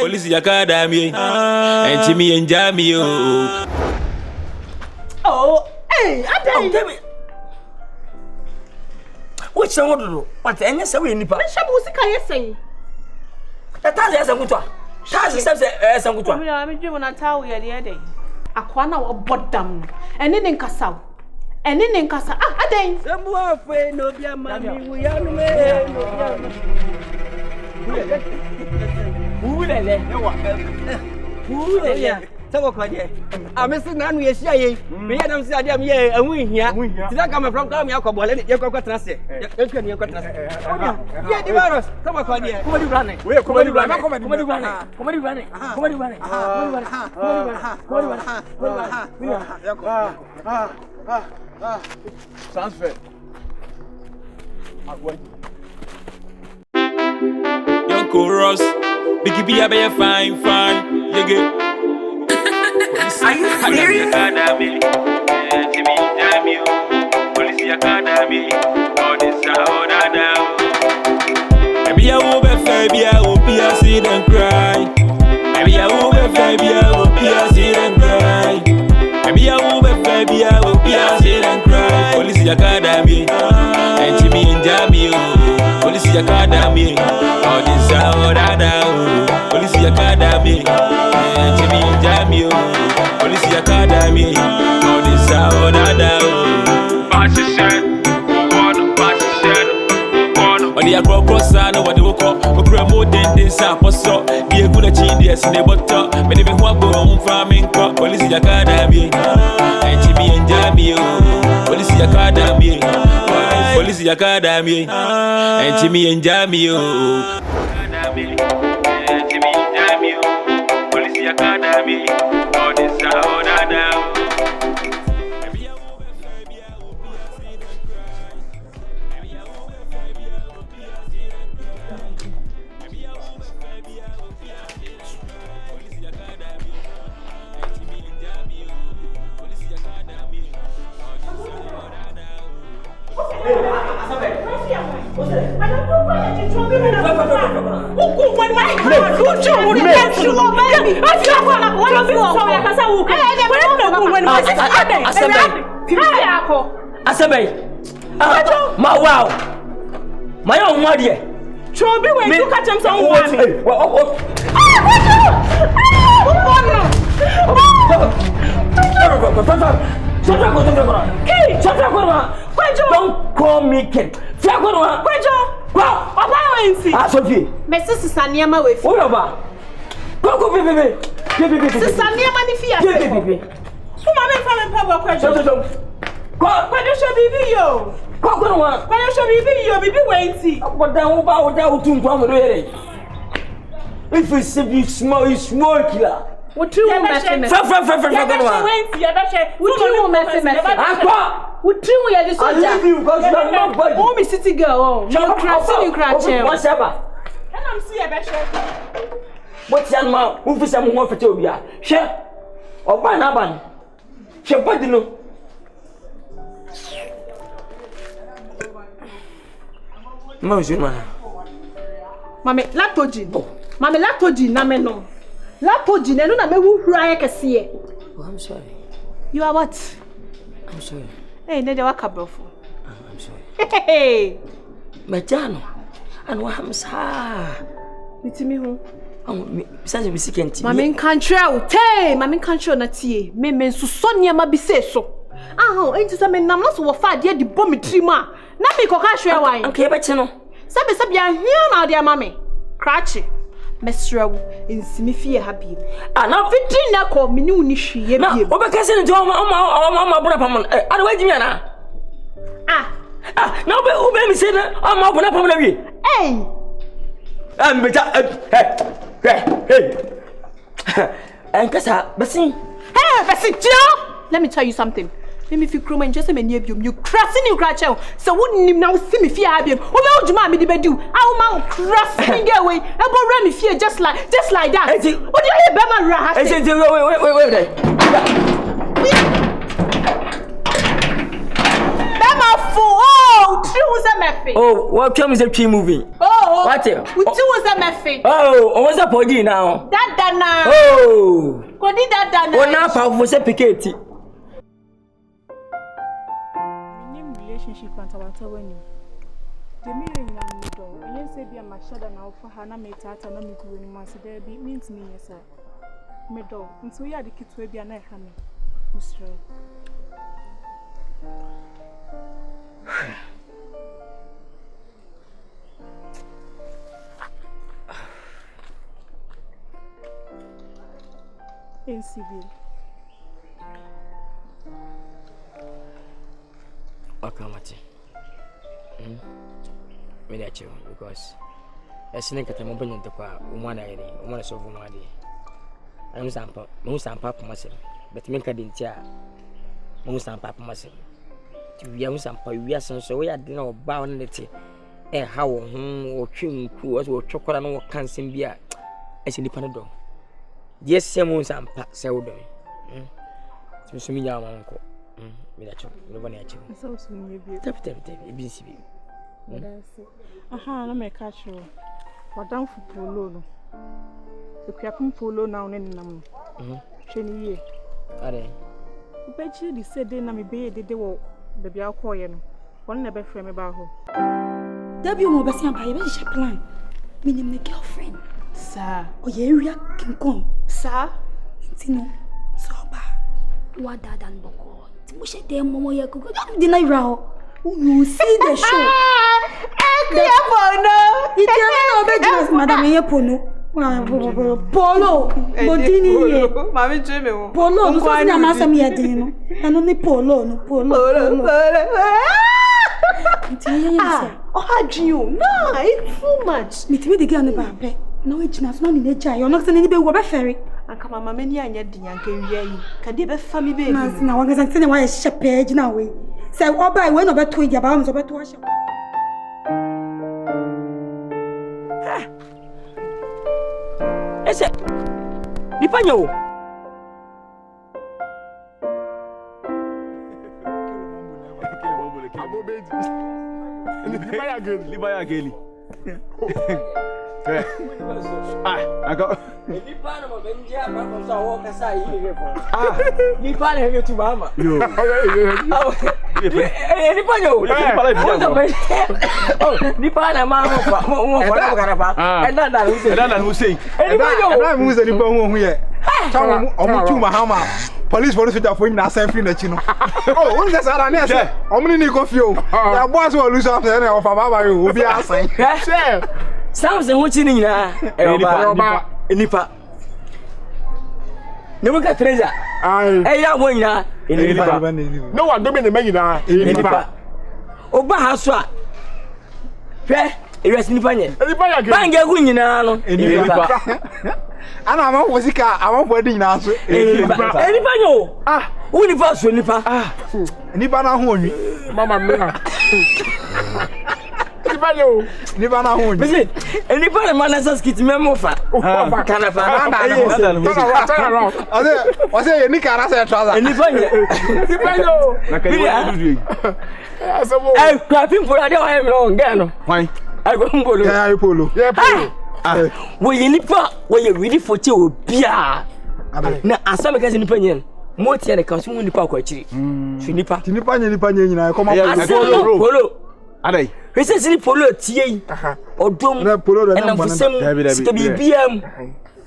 Police Academy. And Jimmy and Jamie. Oh, hey, I tell you. Which one would do? What any say we nipa? Shabu Sika saying. The task is a good one. Task is a good one. I'm doing a towel the other day. Aquana or bottom. And then Cassaw. And then Cassa. Ah, then. Some more afraid no be a man. We are no. So what you? I'm missing none we are ye. Me and I'm saying I'm here and we here. Did I come from come alcohol and you got trust? You can you got trust. Yeah, the virus. Come on, come on, you running. We are comedy running. Comedy running. Comedy running. Comedy running. Sounds fair. Young chorus, Biggie be a fine, fine. You get. Are you serious? Academy, Jimmy Jamie, Police Academy, all this out now. Maybe I will be baby, I will be a sit and cry. Maybe I will be baby, I will be a sit and cry. Maybe I will be baby, I will be a sit and cry. Police Academy, and Jimmy and Jamie, Police Academy, all this out now. Police Academy, and Jimmy and Jamie. Police Academy, all this out now. Fashion, on the across, I know what they will call. We promote this apostle. Be a good achievement in the butter. Many people who are farming crop. Police Academy, and Jimmy and Jamie. Police Academy, Police Academy, and Jimmy and Jamie. Academy, Jimmy and Jamie. Police Academy. My wow, my own mother. Chobi, when you catch him some don't call me kid. Sophie, my sister Sanyama with go, baby. Sanyama baby. Who my papa question? Why should be yo? Why should be yo? Baby, wait. But then about that to come really. If it's a bit small, it's small killer. What you want to say? What you want to say? I leave you because you are not body. Oh, me city girl. You crash. What's ever? And I'm see a better. What's your mouth? Who is some more for Tobia? Share or by Naban? Share body no. Mame, lactogen. Mame, lactogen, nameno. Lactogen, and I will cry. I'm sorry. You are what? I'm sorry. Hey, Neddy, what cabro for? I'm sorry. Hey, Majano, and what I'm sorry. It's me who? Besides, we seek and Mammy country out. Hey, Mammy country on a tea. Me so Sonia mabi say so. Ah, ain't some men numbers were fat yet the bomb trima. Nami cocash wine. Okay, but you know. Sabia here now, dear mammy. Cratchy. Mesra in Simifia happy. And now 15 na call me new nishi. Over cousin John, my brother. Otherwise, now, who made me say that I'm up on a hey, I'm hey, and Cassa, Bessie. Hey, Bessie, let me tell you something. Let me feel cruel and just a man you crossing you cratch out. So wouldn't you now see me fear him? What would you mammy do? I'll mount crossing away. I will run me fear just like that. What do you Bama Rat? Bama fool. Oh, true was a method. Oh, what comes a tree moving? Oh, What? Uti was a mefe. Oh, what's up for you now? Dada. Oh. Kodi dada. What now for say piketi? Relationship and when you the million in the door. You say be a mashada now for Hana Metata, no me go anymore. So there be means me, yes, sir. Meadow, and so you are the kids will be a night hammer, Mr. In civil. Akamati. Me dey chill because I seen that I'm opening the car. Umwana so umadi. I'm sampa. Mo sampa pa masem. But me ka dintia. Mo sampa pa masem. Ti wi am sampa wi asen so we ade na oba on nete. Ha wo ho o twinku o twokora no kansem bia. E se nipa no do. Yes se mo sampa se wo do. Ti so mi nya ma nko. Me dey chill. No bani achi. So so me bi. Tap bi si bi. Aha, na me catch you. Madam for polo no. The Captain Polo now in them. Chenny ye. Are bet you said they na me be they will baby I'll call you. One never frame about her. W mo besi ampa ye be she plan. Me nim the girlfriend. Sir. O ye area King Kong. Sir. Tino. So ba. Wa dada nboko. Ti mo she dem mo ye go. Don't deny ra. You see the show. It is Madam Yepono. Polo. Bodini ye. Mami Jimmy. Polo. No so na masa mi adino. Ano ni polo no polo. You. No, it's too much. Me timi de girl no ba pe. No e jina so na ni jai. You no say ni be wo be ferry. Anka mama me ni anya di nyanka wi ayi. Ka de be fa mi be. Na wa ga say wa shepe jina we. Say oba we no be to dia ba mo so be to ashe. Ese Lipanyo. Libaya geli. I got. Lipana mo benja ba ko sa wo ka sa yi refo. Lipana he tu mama. Yo. Lipanyo. Oh, Lipana mama fa mo fa ka fa. Enda na Who say? Lipanyo. Na mu ze ni ba hu ye. Tawo omu tu mahama. Police for for him na say free na chi no. Oh, won say sara na say. Omu ni go fio. Ya boss we lose after na ofa baba yo obi asan. Share. Something what you need nipa. No ka treasure. Eh ya wo nyina nipa. No one do me the me nyina nipa. Oba ha so a. Hwe ewes nipa nye. Nipa ya ge. Banga gu nyina no nipa. Ana ama wosika amafo adi nyina so nipa nyo. Wo nipa so nipa. Nipa na ho onwi. Mama me na. Nipa na ho onwi. Bisi nipa na manasa skit memo fa. Kana fa. Ose ye ni kara se trouser. Nipa nye. Nipa yo. Na ka yo dudu. Asabo. Eh, clapping for ade wa no ngano. Fine. I go mbolo. Yeah, polo. Yeah, polo. Wo ye nipa, wo ye really for che obia. Na asame ka nipa nyen. Mo tie ne ka so nipa kwa chiri. So nipa. Ti nipa nye nyina e koma polo. Adai. Wese sini polo tie yi. Odom. Na polo na na fusem. Sika bibiam.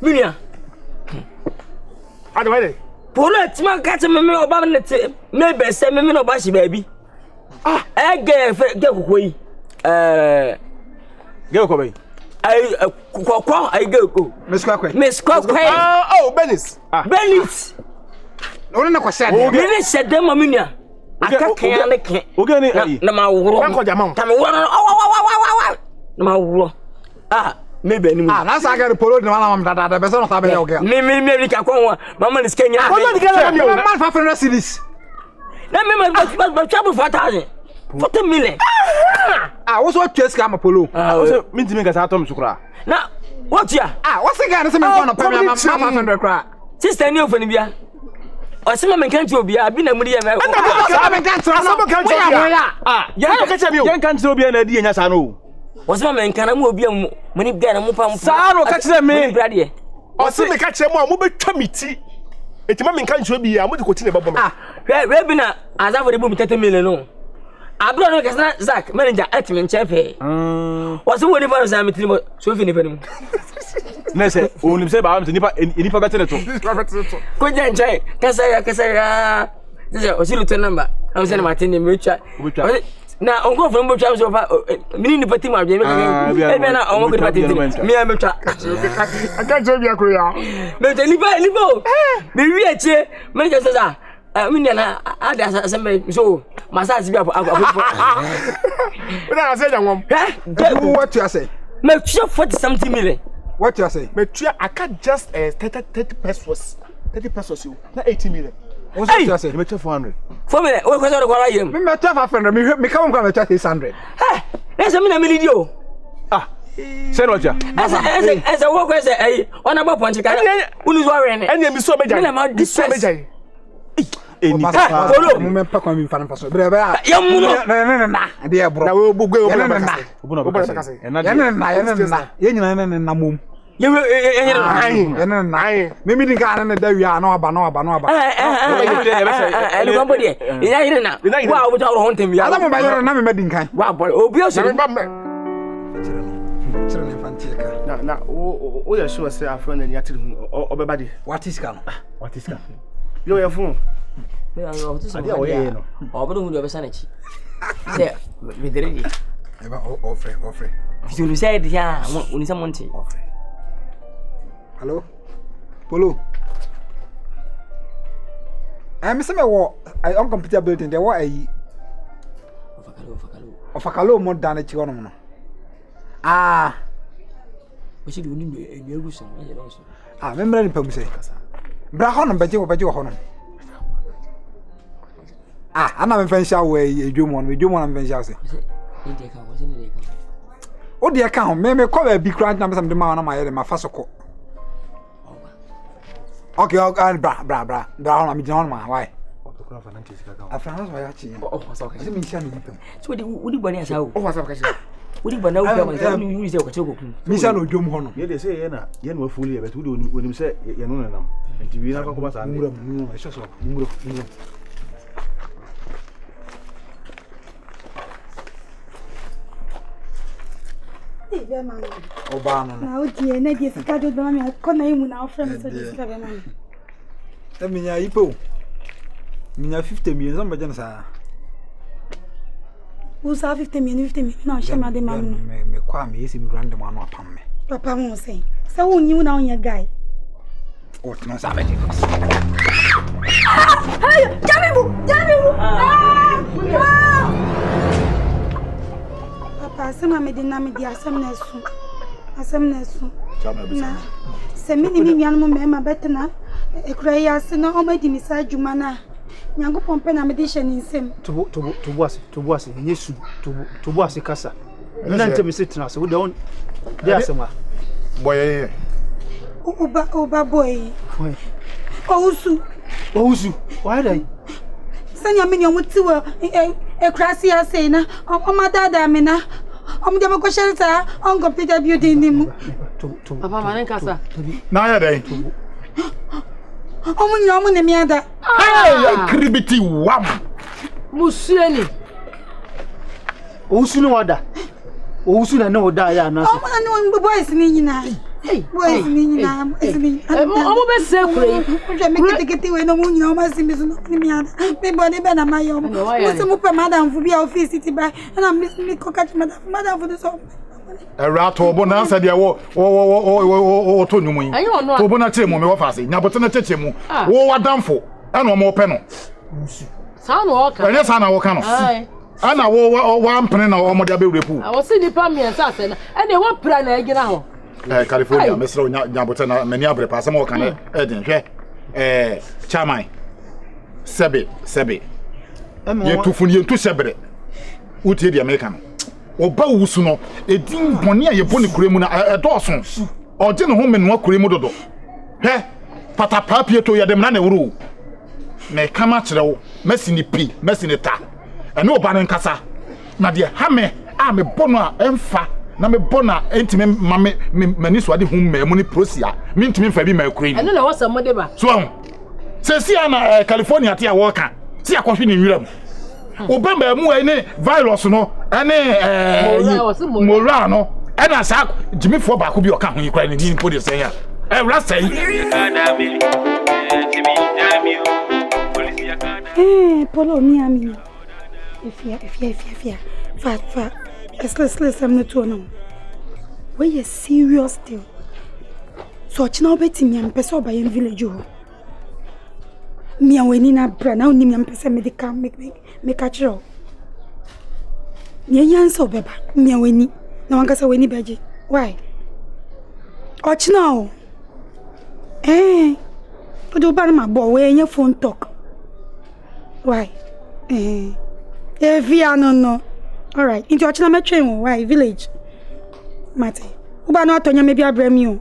Minia. Ade wede. Polo tima ka che me oba me te. Me be se me no ba shi baabi. Ege ge kokoyi. Ge ko bai. Ai kokko ai ge ko. Miss Kwakwe. Oh, Benis. Benis. Ono na kwase ade. Me se dem minia. Aka kan ne kan. Oge ni ai. Na ma wuro. Ko jama. Ta me wuro. Na ma wuro. Me be ni mu. Na sa ga polo ni mama dada be so no sabe ya oge. Me ka kon wa. Mama ni skenya. Ko no dikala mi o. Man 500 cedis. Na me ma trouble 4,000. 40 million. Wo so twes ka ma polo. So mintimi ka sa atom sukura. Na what ya? What's the guy na se me ko no pay ma 500 kra. Sister ni ofani bia. O se ma men kan ti obia bi na muri ya me. Sa me kan tra no. Ya no ka che mi o. Yan kan ti obia na di enya sa no. Was my man can move you money get a mopam. Saro catch them me. Brady. Or see me catch them more committee. It's my man can't show me. I'm going to continue about ah, Rebina, as I would be 30 million. I brought no Zach, manager at me in Chepe. What's the one about Zammy so if Nesse, only say about him in better to. Good day, Cassaya, this is a little number. I was in Martin in Richard. Now, Uncle from which I was over meaning the Fatima. Me, I'm a chat. I can't tell you a career. But the Libo, maybe a chair, Major says, I mean, I so massage. But I said, what you say? Make sure 40-something million. What you say? But I can't just 30 pesos. 30 pesos, you not 80 million. What's that you say? You 400. 4 minutes. What was all I am? Me 500. Me come and chat 600. Hey, that's a million. Ah, say what you? As a worker say, on about point. Who is worrying? And you so major. I'm distressed. Hello, Polo. I'm saying, I uncomputer building. There were a Fakalo more than a chicken. Ah, we should do a remember in Pumsey. Brahon and Bajo Honor. Ah, I'm not a away. You want to venture. Oh, the account, maybe call a big crowd numbers and the man on my head and my first call. Okay, bra. I'm John, why? I found my actually. Oh, so what do you want to say? Oh, what's up? What do you want to use your Mission of Jum Honor? Yeah, they say, you're not fully, but when you say you're not enough. And you never go back and it's just Obama. Now, dear, Neddy is scheduled by me. I can't even now friends. That means I po. Mina 50 million, somebody else. Who's 50 million? No, she made the man. Me quam is in random one upon me. Papa won't say. So, who knew now your guy? What no savage? Hey, Papa, some made the name the Assembly. Send me young mamma better now. A cry as no already beside you, mana. Young Pompen meditation in sim. To was, yes, to was a casa. And then to me sitting us, we don't. There's some boy. Oh, boy. Oh, why they? Send your minion with two a crassy saying, oh, my dad, I mean, I'm the shelter on computer beauty in him. Papa, my casa. Now, day. Oh, no, I'm the other. Ah, cribity wam. Musuni. Oh, soon order. Oh, soon I know that I am not. I know boys in now. Hey, boys in now. I'm a secret. Make it get away no moon, no more sims. Maybe I my own. What's a mupper madam for the office city by and I'm missing me cockatch madam for the soap. A rat or bonanza, dear, or Tony. I don't know. Bonatimo, my office, Nabotana Chemo. Oh, what done for? And no more penal. Sound walk. And yes, Anna Wakano. And I wore 1 penny or more report. I was in the Pammy and Sassen, and they want plan again now. California, Mr. Nabotana, many other person more can Chamai. Sebi. You're too funny to separate. What did the American? Oba wusuno edin bone aye bone kuremu na edoson oje ne home no kuremu dodo he patapa pieto ye dem na ne wuru me kama kire wo mesini pi mesini ta ene oba ne nkasa na de ha me a me bono a emfa na me bona entime mame mani so ade hu memu ni prosia me ntime fa bi ma kuro ni eno na wasa mo de ba so se si ana California te a worka si akohwe ni nwiram obamba mu ene virus no ene mola no ena sa jimifo ba ko bi oka ho yikra ni din podi se ya rasta yi polo mi ami ifia fa let's I'm not no we are serious still so china obeti mi am pese oba yen village ho mi awani na bra na oni mi am pese medical make a chiro ni yan so beba mi awani na wanka sa weni beje why o china o do ba ma bo we yen phone talk why via no all right into ochina me train why village mate uba no atonya me bia bra mi o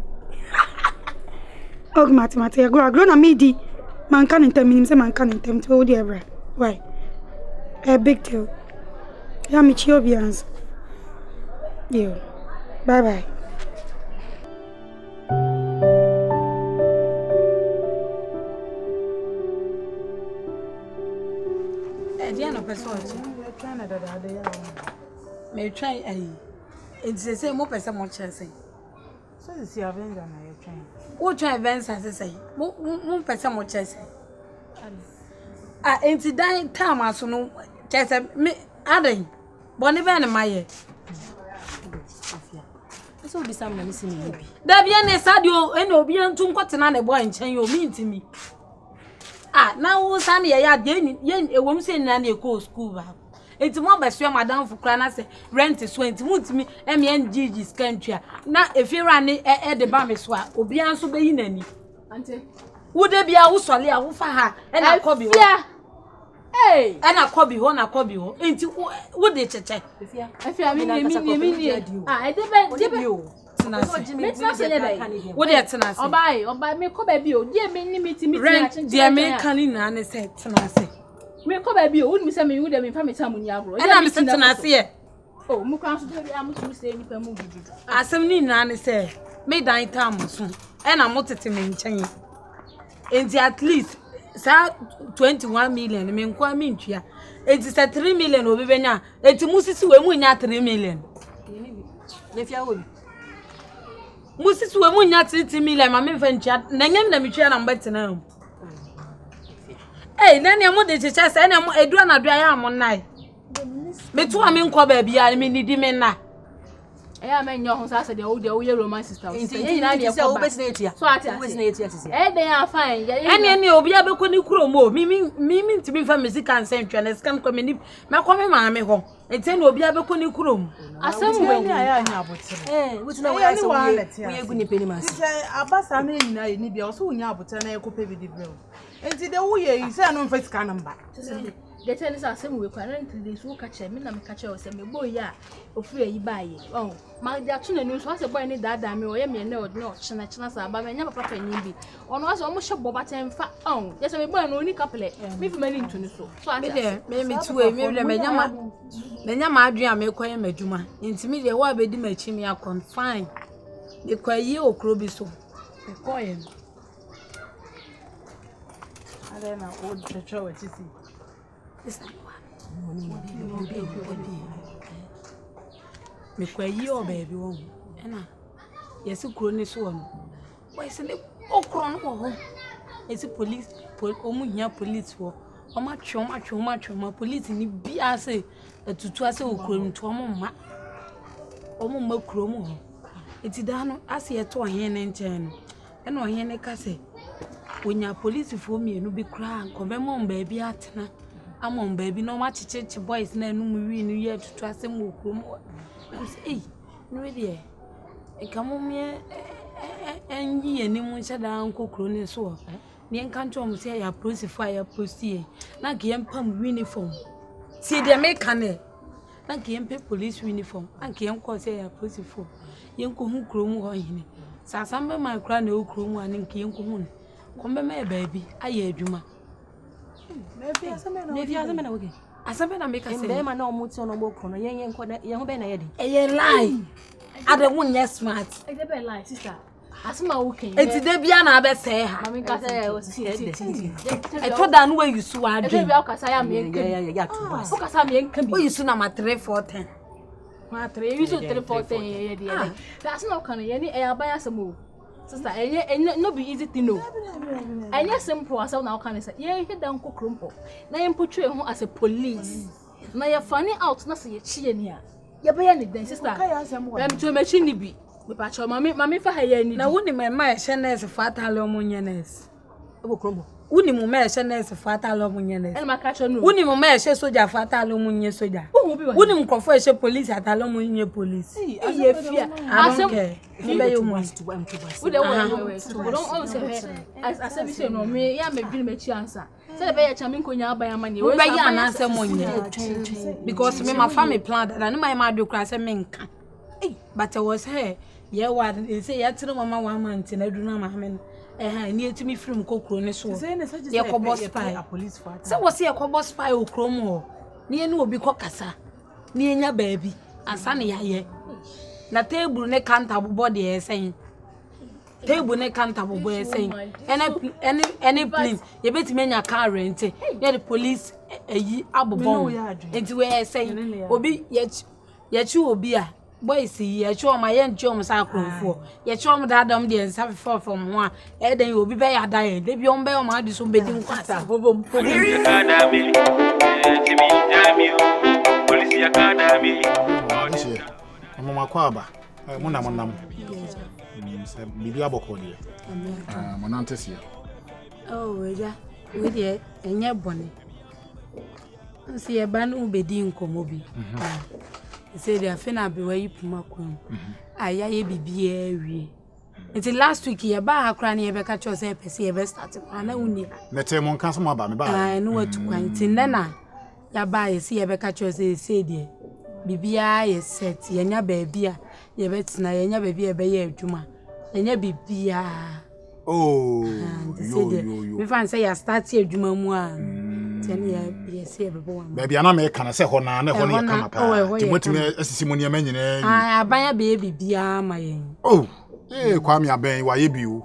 og mate agro na me di man kan intem nim say man kan intem to odi ebra why a big deal ya mi chi obians yo bye bye Diana person Canada me try it's say mo person mo chance so you see Avenger na you try wo try events as say mo person mo chance enti dan time aso no chance me adan boni be na maye so bi sam na me sini bi da bia ne sadio ene obi antu nkotena na boy nchen yo mi ntimi na wo san ye ya de ye ewom se na na e school ba enti mo ba sua madam fukura na se rent so enti mutimi MNGG scantua na efira ne de ba me so a obi anso be yi nani ante wo de bia wo sole a wo fa ha e na kobi ho e na kobi ho enti wo de cheche efia mi e de be what the tenants? Oba me ko baby o die me ni meeting die me kan na ne say tenants me ko baby o uni say me wo de me fa me tam ni agro e na me tenants ye oh mu kan so de am to say ni pa mu bibi asem ni na ne say me dan tam so e na mo tete me nchen enti at least sa 21 million me nko me ntua enti sa 3 million obi benya enti mu sisi we mu nya 3 million le fia wo musisi we munya 30 million ma me fa ntia na nyam na metwa na mbetena am na ne mo de checha se na mo edu na do ya mo nai metu am nko ba bia me nidi me na ya me nyo ho sa se de wo ye romance sister ye na de ko ba so ati de ya fine ene obi abeko ni kuro mo mi ntimi fa music and sentry na scan ko me ni me ko me ma me ho enti na obi abeko ni kuro mo asem we ni aya nya abotere wutina we asa we egu ni peni mas abasa me nyina ye ni bia o so wunya abotere na ye ko pe bi di bro enti de wo ye say no mfa sika number the tennis asem we currently dey so ka che me na me ka che o se me boy ya ofure yi baaye oh ma dia to na nu so ase boy ni dada me o ye me na o na china sa ba me nya papa panyin bi ono ase o mo hye boba ten fa oh ye se me boy no ni couple me fi mani ntu ni so me de me tuwe me de me nya ma adua me koye madwuma enti me de wo abedi ma chi me akon fine me kwayi okro bi so me koye ale na o de chowe titi me kwayi o baby won ena yesi kuro ni so won boy se ne okro no ho yesi police omunya police wo o ma twom police ni bia se atutu ase okro nto o ma kuro mu ho eti da no ase yeto ohen ne nchen no ena ohen ne ka se onya police fo mienu bi kura nkobe mo baby atena amon baby no ma chicheche boys na enu mu wi nu ye tutu ase mo okrom say no we there e kamo me enyi eni mu nhyada nkokro ni so ni enka nto mo say ya police fo ya posti na ke empam uniform see the make ne na ke empe police uniform an ke enko say ya police fo yenko hu krom ho hine sasambe ma kra na okrom an ke yenko hu kombe me baby aye adwuma maybe asame na okay asame na make say be ma na omuti ono mo krono yen ko ye ho be na ye di eye lie Ade won yes smart. I dey be lie sister. Asma okay. Enti de bia na be say ha. Mami ka say o si. E to da no we yusu E ade. dey be o kasa ya me nkan. Ya to boss. O kasa me nkan bi. We yusu na ma 3 4 10. Ma 3 yusu 3 4 10 ye dey. That asma kan ye ni e aban asem o. Sister, no be easy to know. Anya simple as na kan say ye hit dan kokrompo. Na ye mpotwe ho as a police. Na ye fani out na say ye chie ni a. Ye be ya ni den sister. Em to machine ni bi. Me pa cho mami fa ha ye ni. Na woni me ma ye nurse fatale omunye nurse. E bo krombo. Woni mu ma ye nurse fatale omunye nurse. E ma ka cho no. Woni mu ma ye soja fatale omunye soja. Woni mu nkofo ye police atale omunye police. Ye fear. Asem be yo mu. We dey we don't always say as I say no me ya me dwene machi ansa. Say be ya chame nkonya aban amane. We be ya na ansem onye. Because me my family plan that na my do kra say me nka. But I was here. Yeah, what they say, ya tell mama 1 month na do na ma me. Ni etimi film kokro ne so. Ye ko boss spy police fat. Say was ye ko boss spy okrom ho. Ni enu obi ko kasa. Ni enya baabi. Ansa ne ya ye. Na table ne counter bobo de esen. Table ne counter bobo esen. Any plane ye betimi enya car rent. Ye the police eyi abobon. Enti we esen. Obi ye chi obi a boys ye chi o ma ye nchi o mo sa kronfo. Ye chi o mo dadam de nsa for from ho a e den obi be ya da ye. De bi o mbe o ma di so be di nkwasa. Police Academy. Jimmy Jamio. Police Academy. Mama kwaba. Monam. Bibi aboko de. Monantesi. Oh, eja. We de enye bone. Nsi e ba no bedi nkomobi. Say they afena be where you puma kwam. Aya ye bibi awie. Until last week ye ba akra na ye be ka cho say pese ye be start na uni. Na te mon kan so ma ba me ba. Ah no watu kwan tin na ya ba ye see ye be ka cho say de. Bibia ye set ye nya ba bia ye betina ye nya ba bia be ye adwuma. Ye nya bibia. Oh. Me fan say ya start ye adwuma mu a. Tell ye see be bo am. Baby ana me kana say ho na ho na ye kana pa. Timotimi asisi mo ne ma nyina. Ah abanya be bibia ma ye. Oh. Kwame aben wa ye biu.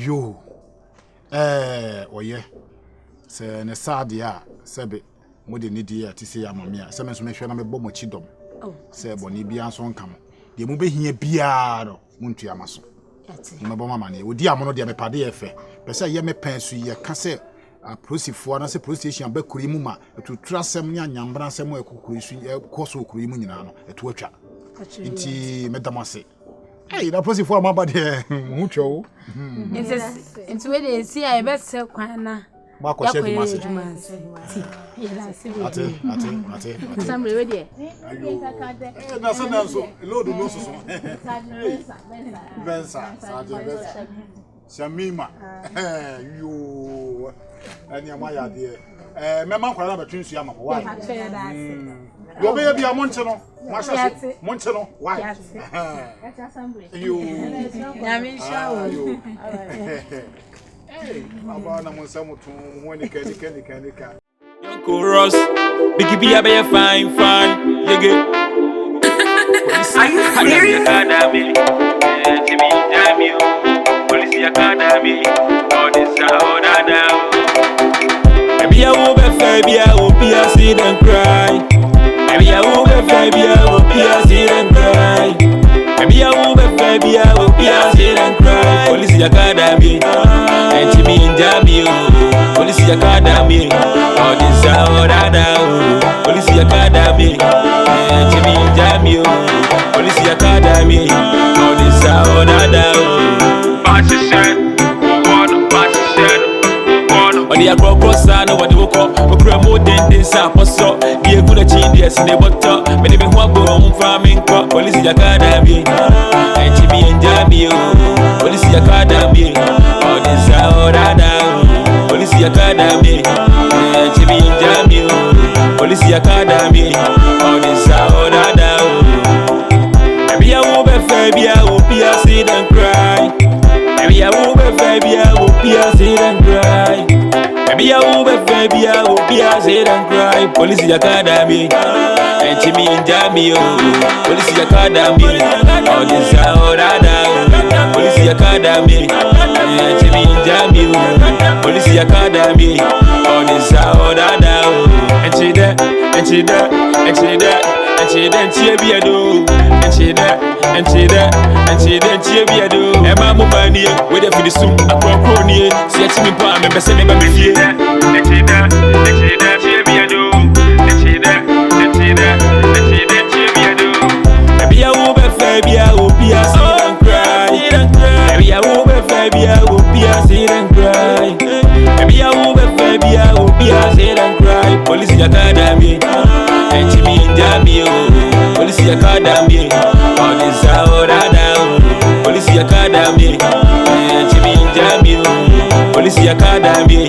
Yo. Oye. Se ne sade a sebe mode ne die a tisi ya mame a se me so me hwe na me bɔ mochi dom. Oh. Se bɔ ne bia so nka mo. De mo behia bia no muntu ya maso. Yati. Me bɔ mama ne. Odi amono de me pade ye fe. Pese ye me pen so ye ka se a prosifo na se police station ba kuri mu ma etu trasem nya nyambra asem e kokuri su e koso kuri mu nyina no etu atwa. Nti me damase. Hey, that prosifo ma ba de hu twa. Nti we dey see I be se kwan na. Ma ko shebi mase. Ate. Samre we dey. Na so na so load no so. Vensa. Shamima. Yo. Ani amaya de. Me man kwara na betwin su ya ma. Why? Yo be bia monche no. Monche no. Why? Yo. Yami shawo. Hey, aba na monsamu tun woni kanika. Uncle Ross, Biggie B, I be fine. Yege. Are you serious? Academy. Jimmy Jamio. Police Academy. All this out now. Maybe I will be fair, be I will be a see them cry. Maybe I will be fair, be I will be a see them cry. Maybe I will be fair, be I will be a see them cry. Police Academy. Jimmy Jamio. Police Academy. All this out now. Police Academy. Jimmy Jamio. Police Academy. All this out now. Passion. Odi akro sana wadi woko okra modern din sa poso die guna chindi asine boto meni be ho agbo mfa menko police academy Jimmy Jamio police academy odi sa orada police academy Jimmy Jamio police academy odi sa orada maybe I will be fair be I will be a see them cry maybe I will be fair be I will be a see them cry Baby, I will be baby, I will be a sit and cry. Police academy, and Jimmy and Jamie, police academy, all this out of police academy, and Jimmy and Jamie, police academy, all this out of and she that, and she that, and she that, and she then she be a do, and she that, and she that, and she then she be a do. And my money, wait for the soup, a crony, see me palm, and say me by me here. And she that, and she that, she be a do, and she that, and she that, and she then she be a do. Maybe I will be baby, I will be a sit and cry. Maybe I will be baby, I will be a sit and cry. Maybe I will be baby, I will be a sit and cry. Police academy, and Jimmy and Jamie, police academy, all this out of police academy, and Jimmy and Jamie, police academy.